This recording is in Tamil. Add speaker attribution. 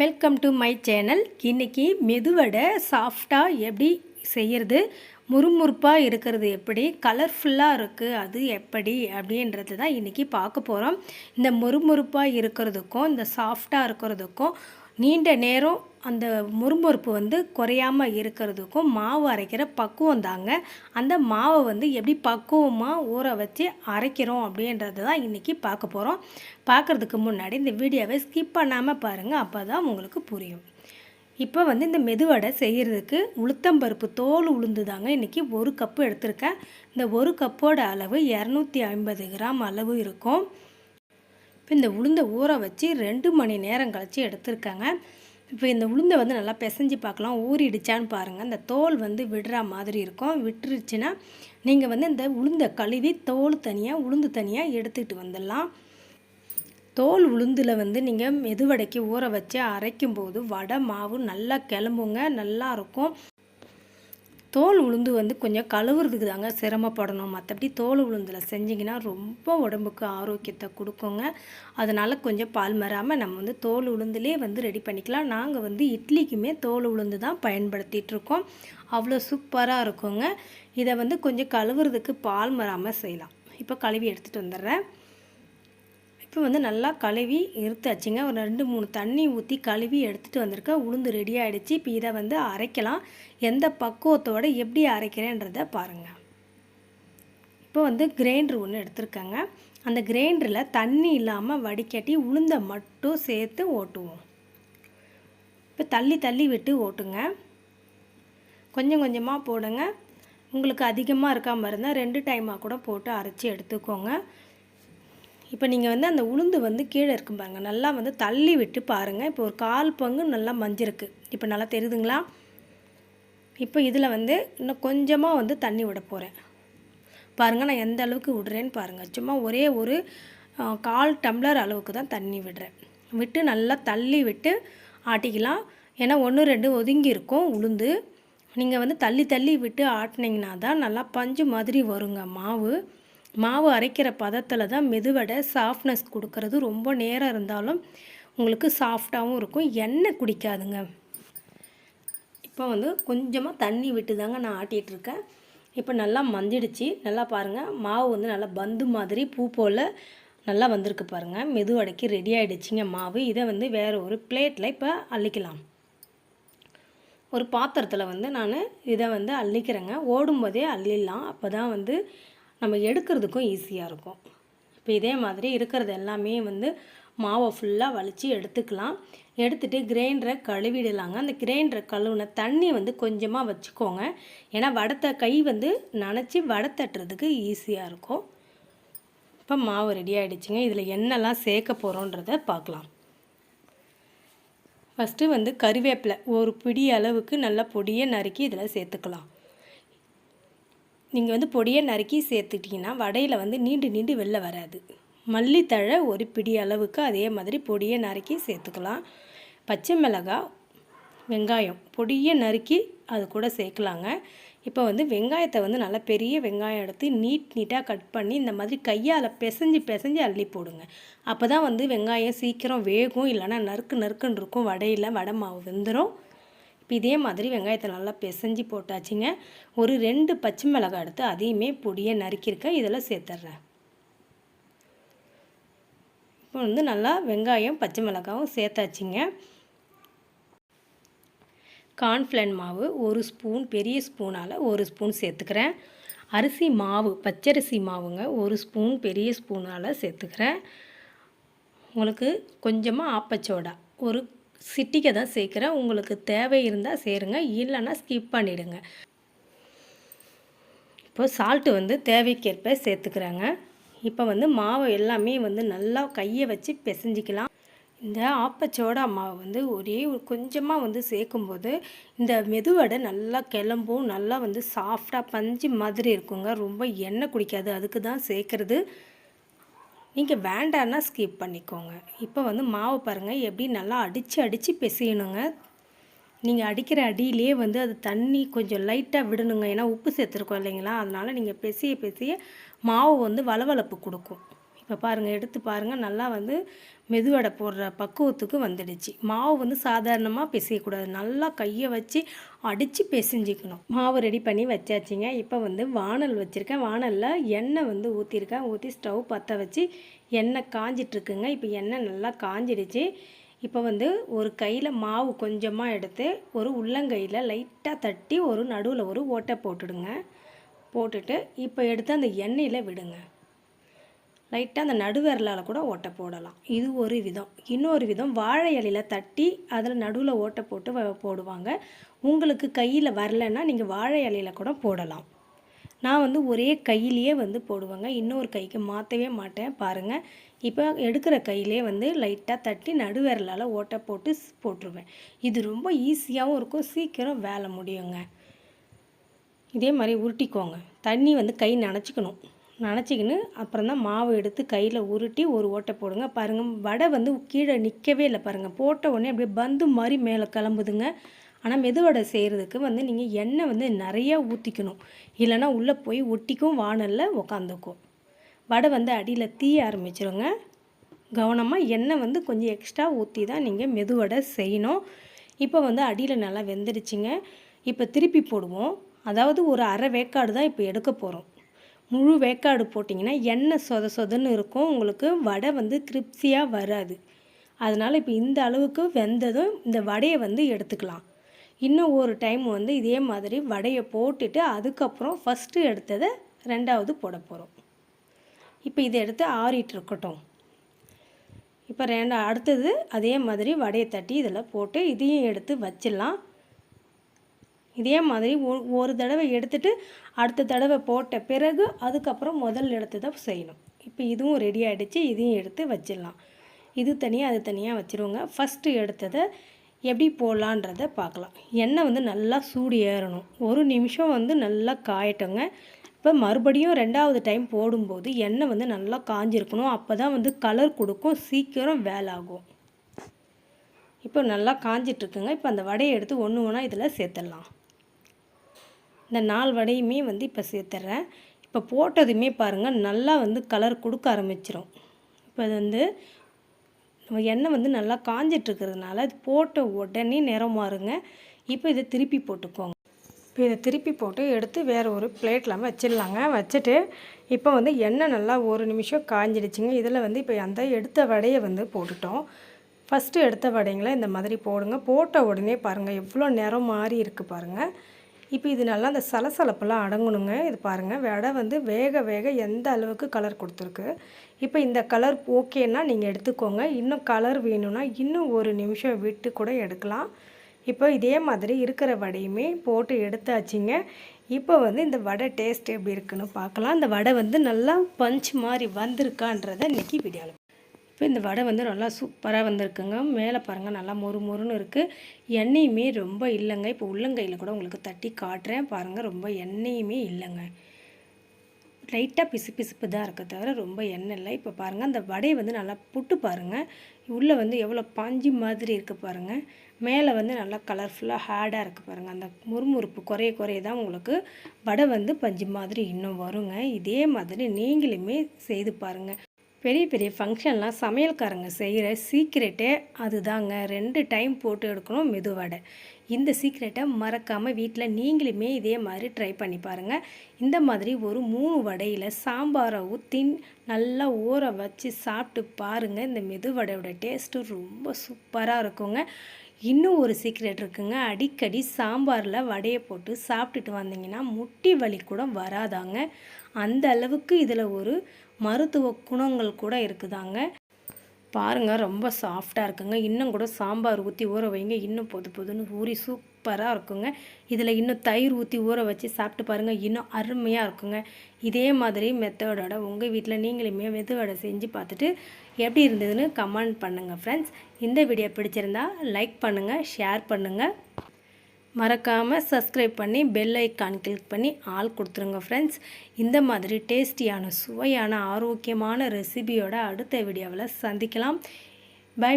Speaker 1: Welcome to my channel. இன்றைக்கி மெதுவடை சாஃப்டாக எப்படி செய்கிறது, முறுமுறுப்பாக இருக்கிறது எப்படி, கலர்ஃபுல்லாக இருக்குது அது எப்படி அப்படின்றது தான் இன்றைக்கி பார்க்க போகிறோம். இந்த முறுமுறுப்பாக இருக்கிறதுக்கும் இந்த சாஃப்டாக இருக்கிறதுக்கும் நீண்ட நேரம் அந்த முறுமுறுப்பு குறையாமல் இருக்கிறதுக்கும் மாவு அரைக்கிற பக்குவம் தாங்க. அந்த மாவை எப்படி பக்குவமாக ஊற வச்சு அரைக்கிறோம் அப்படின்றது தான் இன்றைக்கி பார்க்க போகிறோம். பார்க்குறதுக்கு முன்னாடி இந்த வீடியோவை ஸ்கிப் பண்ணாமல் பாருங்கள், அப்போ தான் உங்களுக்கு புரியும். இப்போ இந்த மெதுவடை செய்கிறதுக்கு உளுத்தம்பருப்பு தோல் உளுந்து தாங்க இன்றைக்கி 1 கப்பு எடுத்திருக்கேன். இந்த 1 கப்போட அளவு 250 கிராம் அளவு இருக்கும். இப்போ இந்த உளுந்தை ஊற வச்சு 2 மணி நேரம் கழித்து எடுத்துருக்காங்க. இப்போ இந்த உளுந்தை நல்லா பிசைஞ்சு பார்க்கலாம், ஊறிடுச்சான்னு பாருங்கள். இந்த தோல் விடுற மாதிரி இருக்கும். விட்டுருச்சுன்னா நீங்கள் இந்த உளுந்தை கழுவி தோல் தனியாக உளுந்து தனியாக எடுத்துக்கிட்டு வந்துடலாம். தோல் உளுந்தில் நீங்கள் மெதுவடைக்கு ஊற வச்சு அரைக்கும்போது வடை மாவு நல்லா கிளம்புங்க, நல்லாயிருக்கும். தோல் உளுந்து கொஞ்சம் கழுவுறதுக்கு தாங்க சிரமப்படணும். மற்றபடி தோல் உளுந்தில் செஞ்சிங்கன்னா ரொம்ப உடம்புக்கு ஆரோக்கியத்தை கொடுக்குங்க. அதனால் கொஞ்சம் பால் மாறாமல் நம்ம தோல் உளுந்துலே ரெடி பண்ணிக்கலாம். நாங்கள் இட்லிக்குமே தோல் உளுந்து தான் பயன்படுத்திகிட்ருக்கோம். அவ்வளோ சூப்பராக இருக்குங்க. இதை கொஞ்சம் கழுவுறதுக்கு பால் மாறாமல் செய்யலாம். இப்போ கழுவி எடுத்துகிட்டு வந்துடுறேன். இப்போ நல்லா கழுவி இருத்தாச்சுங்க. ஒரு 2-3 தண்ணி ஊற்றி கழுவி எடுத்துகிட்டு வந்திருக்கேன். உளுந்து ரெடி ஆகிடுச்சு. இப்போ இதை அரைக்கலாம். எந்த பக்குவத்தோடு எப்படி அரைக்கிறேன்றதை பாருங்கள். இப்போ கிரைண்டர் ஒன்று எடுத்துருக்கேங்க. அந்த கிரைண்டரில் தண்ணி இல்லாமல் வடிகட்டி உளுந்தை மட்டும் சேர்த்து ஓட்டுவோம். இப்போ தள்ளி தள்ளி விட்டு ஓட்டுங்க. கொஞ்சம் கொஞ்சமாக போடுங்க. உங்களுக்கு அதிகமாக இருக்காமல் இருந்தால் 2 டைமாக கூட போட்டு அரைச்சி எடுத்துக்கோங்க. இப்போ நீங்கள் அந்த உளுந்து கீழே இருக்கும் பாருங்கள், நல்லா தள்ளி விட்டு பாருங்கள். இப்போ ஒரு 1/4 பங்கு நல்லா மஞ்சிருக்கு. இப்போ நல்லா தெரியுதுங்களா? இப்போ இதில் இன்னும் கொஞ்சமாக தண்ணி விட போகிறேன். பாருங்கள் நான் எந்த அளவுக்கு விடுறேன்னு பாருங்கள். சும்மா ஒரே ஒரு 1/4 டம்ளர் அளவுக்கு தான் தண்ணி விடுறேன். விட்டு நல்லா தள்ளி விட்டு ஆட்டிக்கலாம். ஏன்னா 1-2 ஒதுங்கி இருக்கும் உளுந்து. நீங்கள் தள்ளி தள்ளி விட்டு ஆட்டினீங்கன்னா தான் நல்லா பஞ்சு மாதிரி வருங்க மாவு அரைக்கிற பதத்தில் தான் மெதுவடை சாஃப்ட்னஸ் கொடுக்கறது. ரொம்ப நேரம் இருந்தாலும் உங்களுக்கு சாஃப்டாகவும் இருக்கும், எண்ணெய் குடிக்காதுங்க. இப்போ கொஞ்சமாக தண்ணி விட்டு தாங்க நான் ஆட்டிகிட்ருக்கேன். இப்போ நல்லா மஞ்சிடுச்சு. நல்லா பாருங்கள், மாவு நல்லா பந்து மாதிரி பூ போல் நல்லா வந்திருக்கு பாருங்கள். மெதுவடைக்கு ரெடி ஆகிடுச்சிங்க மாவு. இதை வேறு ஒரு பிளேட்டில் இப்போ அள்ளிக்கலாம். ஒரு பாத்திரத்தில் நான் இதை அள்ளிக்கிறேங்க. ஓடும்போதே அள்ளிடலாம், அப்போ தான் நம்ம எடுக்கிறதுக்கும் ஈஸியாக இருக்கும். இப்போ இதே மாதிரி இருக்கிறது எல்லாமே மாவை ஃபுல்லாக வலித்து எடுத்துக்கலாம். எடுத்துகிட்டு கிரைண்டரை கழுவிடலாங்க. அந்த கிரைண்டரை கழுவுன தண்ணி கொஞ்சமாக வச்சுக்கோங்க. ஏன்னா வடத்தை கை நனைச்சி வடை தட்டுறதுக்கு ஈஸியாக இருக்கும். இப்போ மாவு ரெடி ஆகிடுச்சிங்க. இதில் என்னெல்லாம் சேர்க்க போகிறோன்றதை பார்க்கலாம். ஃபஸ்ட்டு கறிவேப்பிலை ஒரு பிடி அளவுக்கு நல்லா பொடியை நறுக்கி இதில் சேர்த்துக்கலாம். நீங்கள் பொடியை நறுக்கி சேர்த்துட்டிங்கன்னா வடையில் நீண்டு நீண்டு வெளில வராது. மல்லித்தழை ஒரு பிடி அளவுக்கு அதே மாதிரி பொடியை நறுக்கி சேர்த்துக்கலாம். பச்சை மிளகாய், வெங்காயம் பொடியை நறுக்கி அது கூட சேர்க்கலாங்க. இப்போ வெங்காயத்தை நல்லா பெரிய வெங்காயம் எடுத்து நீட்டாக கட் பண்ணி இந்த மாதிரி கையால் பிசைஞ்சு அள்ளி போடுங்க. அப்போ தான் வெங்காயம் சீக்கிரம் வேகும், இல்லைன்னா நறுக்குன்னு இருக்கும். வடை மாவு வெந்துடும். இப்போ இதே மாதிரி வெங்காயத்தை நல்லா பிசைஞ்சு போட்டாச்சுங்க. ஒரு 2 பச்சை மிளகாய் எடுத்து அதையுமே பொடியை நறுக்கியிருக்கேன், இதில் சேர்த்துட்றேன். இப்போ நல்லா வெங்காயம் பச்சை மிளகாயும் சேர்த்தாச்சுங்க. கார்ன்ஃப்ளவர் மாவு 1 ஸ்பூன், பெரிய ஸ்பூனால் 1 ஸ்பூன் சேர்த்துக்கிறேன். அரிசி மாவு பச்சரிசி மாவுங்க 1 ஸ்பூன், பெரிய ஸ்பூனால் சேர்த்துக்கிறேன். உங்களுக்கு கொஞ்சமாக ஆப்பச்சோடா ஒரு சிட்டிக்கை தான் சேர்க்குறேன். உங்களுக்கு தேவை இருந்தால் சேருங்க, இல்லைன்னா ஸ்கிப் பண்ணிவிடுங்க. இப்போ சால்ட்டு தேவைக்கேற்ப சேர்த்துக்கிறேங்க. இப்போ மாவு எல்லாமே நல்லா கையை வச்சு பிசைஞ்சிக்கலாம். இந்த ஆப்பச்சோடா மாவு ஒரே கொஞ்சமாக சேர்க்கும்போது இந்த மெதுவடை நல்லா கிளம்பும், நல்லா சாஃப்டாக பஞ்சு மாதிரி இருக்குங்க. ரொம்ப எண்ணெய் குடிக்காது, அதுக்கு தான் சேர்க்குறது. நீங்கள் வேண்டான்னா ஸ்கிப் பண்ணிக்கோங்க. இப்போ மாவு பாருங்கள் எப்படி நல்லா அடித்து பிசையணுங்க. நீங்கள் அடிக்கிற அடியிலே அது தண்ணி கொஞ்சம் லைட்டாக விடணுங்க. ஏன்னா உப்பு சேர்த்துருக்கோம் இல்லைங்களா, அதனால் நீங்கள் பிசைய மாவு வளவளப்பு கொடுக்கும். இப்போ பாருங்கள், எடுத்து பாருங்கள், நல்லா வந்து மெதுவடை போடுற பக்குவத்துக்கு வந்துடுச்சு. மாவு வந்து சாதாரணமாக பிசையக்கூடாது, நல்லா கையை வச்சு அடித்து பிசைஞ்சிக்கணும். மாவு ரெடி பண்ணி வச்சாச்சுங்க. இப்போ வந்து வானல் வச்சுருக்கேன். வானலில் எண்ணெய் வந்து ஊற்றிருக்கேன். ஊற்றி ஸ்டவ் பற்ற வச்சு எண்ணெய் காஞ்சிட்ருக்குங்க. இப்போ எண்ணெய் நல்லா காஞ்சிடுச்சு. இப்போ வந்து ஒரு கையில் மாவு கொஞ்சமாக எடுத்து ஒரு உள்ளங்கையில் லைட்டாக தட்டி ஒரு நடுவில் ஒரு ஓட்டை போட்டுடுங்க. போட்டுட்டு இப்போ எடுத்து அந்த எண்ணெயில் விடுங்க. லைட்டாக அந்த நடுவிரலால் கூட ஓட்டை போடலாம். இது ஒரு விதம். இன்னொரு விதம், வாழை இலையில் தட்டி அதில் நடுவில் ஓட்டை போட்டு போடுவாங்க. உங்களுக்கு கையில் வரலைன்னா நீங்கள் வாழை இலையில் கூட போடலாம். நான் வந்து ஒரே கையிலேயே வந்து போடுவேங்க, இன்னொரு கைக்கு மாற்றவே மாட்டேன். பாருங்கள், இப்போ எடுக்கிற கையிலே வந்து லைட்டாக தட்டி நடுவிரலால் ஓட்டை போட்டு போட்டுருவேன். இது ரொம்ப ஈஸியாகவும் இருக்கும், சீக்கிரம் வேலை முடியுங்க. இதே மாதிரி உருட்டிக்கோங்க. தண்ணி வந்து கை நனைச்சிக்கின்னு அப்புறம் தான் மாவு எடுத்து கையில் உருட்டி ஒரு ஓட்டை போடுங்க. பாருங்கள், வடை வந்து கீழே நிற்கவே இல்லை. பாருங்கள், போட்ட உடனே அப்படியே பந்து மாதிரி மேலே கிளம்புதுங்க. ஆனால் மெதுவடை செய்கிறதுக்கு வந்து நீங்கள் எண்ணெய் வந்து நிறையா ஊற்றிக்கணும், இல்லைன்னா உள்ளே போய் ஒட்டிக்கும், வானலில் உக்காந்துக்கும். வடை வந்து அடியில் தீய ஆரம்பிச்சிருங்க. கவனமாக எண்ணெய் வந்து கொஞ்சம் எக்ஸ்ட்ரா ஊற்றி தான் நீங்கள் மெதுவடை செய்யணும். இப்போ வந்து அடியில் நல்லா வெந்துடுச்சிங்க. இப்போ திருப்பி போடுவோம். அதாவது ஒரு அரை வேக்காடு தான் இப்போ எடுக்க போகிறோம். முழு வேக்காடு போட்டிங்கன்னா எண்ணெய் சொதன்னு இருக்கும், உங்களுக்கு வடை வந்து கிரிப்ஸியாக வராது. அதனால் இப்போ இந்த அளவுக்கு வெந்ததும் இந்த வடையை வந்து எடுத்துக்கலாம். இன்னும் ஒரு டைம் வந்து இதே மாதிரி வடையை போட்டுட்டு அதுக்கப்புறம் ஃபஸ்ட்டு எடுத்ததை ரெண்டாவது போட போகிறோம். இப்போ இதை எடுத்து ஆறிட்டு இருக்கட்டும். இப்போ அடுத்தது அதே மாதிரி வடையை தட்டி இதில் போட்டு இதையும் எடுத்து வச்சிடலாம். இதே மாதிரி ஒரு தடவை எடுத்துகிட்டு அடுத்த தடவை போட்ட பிறகு அதுக்கப்புறம் முதல் எடுத்ததை செய்யணும். இப்போ இதுவும் ரெடி ஆகிடுச்சு. இதையும் எடுத்து வச்சிடலாம். இது தனியாக அது தனியாக வச்சுருவோங்க. ஃபஸ்ட்டு எடுத்ததை எப்படி போடலான்றதை பார்க்கலாம். எண்ணெய் வந்து நல்லா சூடு ஏறணும். ஒரு நிமிஷம் வந்து நல்லா காயட்டுங்க. இப்போ மறுபடியும் ரெண்டாவது டைம் போடும்போது எண்ணெய் வந்து நல்லா காஞ்சிருக்கணும். அப்போ தான் வந்து கலர் கொடுக்கும், சீக்கிரம் வேலை ஆகும். இப்போ நல்லா காஞ்சிட்ருக்குங்க. இப்போ அந்த வடையை எடுத்து ஒன்று ஒன்றா இதில் சேர்த்துடலாம். இந்த 4 வடையுமே வந்து இப்போ சேர்த்துட்றேன். இப்போ போட்டதுமே பாருங்கள், நல்லா வந்து கலர் கொடுக்க ஆரம்பிச்சிடும். இப்போ அது வந்து நம்ம எண்ணெய் வந்து நல்லா காஞ்சிட்ருக்கிறதுனால அது போட்ட உடனே நிறம் மாறுங்க. இப்போ இதை திருப்பி போட்டுக்கோங்க. இப்போ இதை திருப்பி போட்டு எடுத்து வேறு ஒரு பிளேட்டில் வச்சிடலாங்க. வச்சுட்டு இப்போ வந்து எண்ணெய் நல்லா ஒரு நிமிஷம் காஞ்சிடுச்சிங்க. இதில் வந்து இப்போ அந்த எடுத்த வடையை வந்து போட்டுட்டோம். ஃபஸ்ட்டு எடுத்த வடைங்களை இந்த மாதிரி போடுங்க. போட்ட உடனே பாருங்கள் எவ்வளோ நிறம் மாறி இருக்குது பாருங்கள். இப்போ இது நல்லா அந்த சலசலப்பெல்லாம் அடங்கணுங்க. இது பாருங்கள், வடை வந்து வேக எந்த அளவுக்கு கலர் கொடுத்துருக்கு. இப்போ இந்த கலர் ஓகேன்னா நீங்கள் எடுத்துக்கோங்க. இன்னும் கலர் வேணும்னா இன்னும் ஒரு நிமிஷம் விட்டு கூட எடுக்கலாம். இப்போ இதே மாதிரி இருக்கிற வடையுமே போட்டு எடுத்தாச்சுங்க. இப்போ வந்து இந்த வடை டேஸ்ட் எப்படி இருக்குன்னு பார்க்கலாம். இந்த வடை வந்து நல்லா பஞ்ச் மாதிரி வந்திருக்கான்றதை இன்றைக்கி வீடியோவில். இப்போ இந்த வடை வந்து நல்லா சூப்பராக வந்திருக்குங்க. மேலே பாருங்கள், நல்லா மொறுன்னு இருக்குது. எண்ணெயுமே ரொம்ப இல்லைங்க. இப்போ உள்ளங்கையில் கூட உங்களுக்கு தட்டி காட்டுறேன் பாருங்கள், ரொம்ப எண்ணெயுமே இல்லைங்க. லைட்டாக பிசுப்பு தான் இருக்க தவிர ரொம்ப எண்ணெய் இல்லை. இப்போ பாருங்கள், அந்த வடையை வந்து நல்லா புட்டு பாருங்கள், உள்ளே வந்து எவ்வளோ பாஞ்சி மாதிரி இருக்குது பாருங்கள். மேலே வந்து நல்லா கலர்ஃபுல்லாக ஹேடாக இருக்குது பாருங்கள். அந்த முறுமுறுப்பு குறைய தான் உங்களுக்கு வடை வந்து பஞ்சு மாதிரி இன்னும் வருங்க. இதே மாதிரி நீங்களுமே செய்து பாருங்கள். பெரிய ஃபங்க்ஷன்லாம் சமையல்காரங்க செய்கிற சீக்ரெட்டே அதுதாங்க. 2 டைம் போட்டு எடுக்கணும் மெதுவடை. இந்த சீக்ரெட்டை மறக்காமல் வீட்டில் நீங்களுமே இதே மாதிரி ட்ரை பண்ணி பாருங்கள். இந்த மாதிரி ஒரு 3 வடையில் சாம்பாரை ஊற்றி நல்லா ஊற வச்சு சாப்பிட்டு பாருங்கள். இந்த மெதுவடையோட டேஸ்ட்டு ரொம்ப சூப்பராக இருக்குங்க. இன்னும் ஒரு சீக்ரெட் இருக்குங்க. அடிக்கடி சாம்பாரில் வடையை போட்டு சாப்பிட்டுட்டு வந்தீங்கன்னா முட்டி வலி கூட வராதாங்க. அந்த அளவுக்கு இதில் ஒரு மருத்துவ குணங்கள் கூட இருக்குதாங்க. பாருங்கள், ரொம்ப சாஃப்டாக இருக்குங்க. இன்னும் கூட சாம்பார் ஊற்றி ஊற வைங்க, இன்னும் பொதுன்னு ஊறி சூப்பராக இருக்குங்க. இதில் இன்னும் தயிர் ஊற்றி ஊற வச்சு சாப்பிட்டு பாருங்கள், இன்னும் அருமையாக இருக்குங்க. இதே மாதிரி மெத்தடோட உங்கள் வீட்டில் நீங்களுமே மெதுவடை செஞ்சு பார்த்துட்டு எப்படி இருந்ததுன்னு கமெண்ட் பண்ணுங்கள் ஃப்ரெண்ட்ஸ். இந்த வீடியோ பிடிச்சிருந்தா லைக் பண்ணுங்கள், ஷேர் பண்ணுங்கள். மறக்காமல் சப்ஸ்கிரைப் பண்ணி பெல் ஐக்கான் கிளிக் பண்ணி ஆல் கொடுத்துருங்க ஃப்ரெண்ட்ஸ். இந்த மாதிரி டேஸ்டியான சுவையான ஆரோக்கியமான ரெசிபியோட அடுத்த வீடியோவில் சந்திக்கலாம். பை.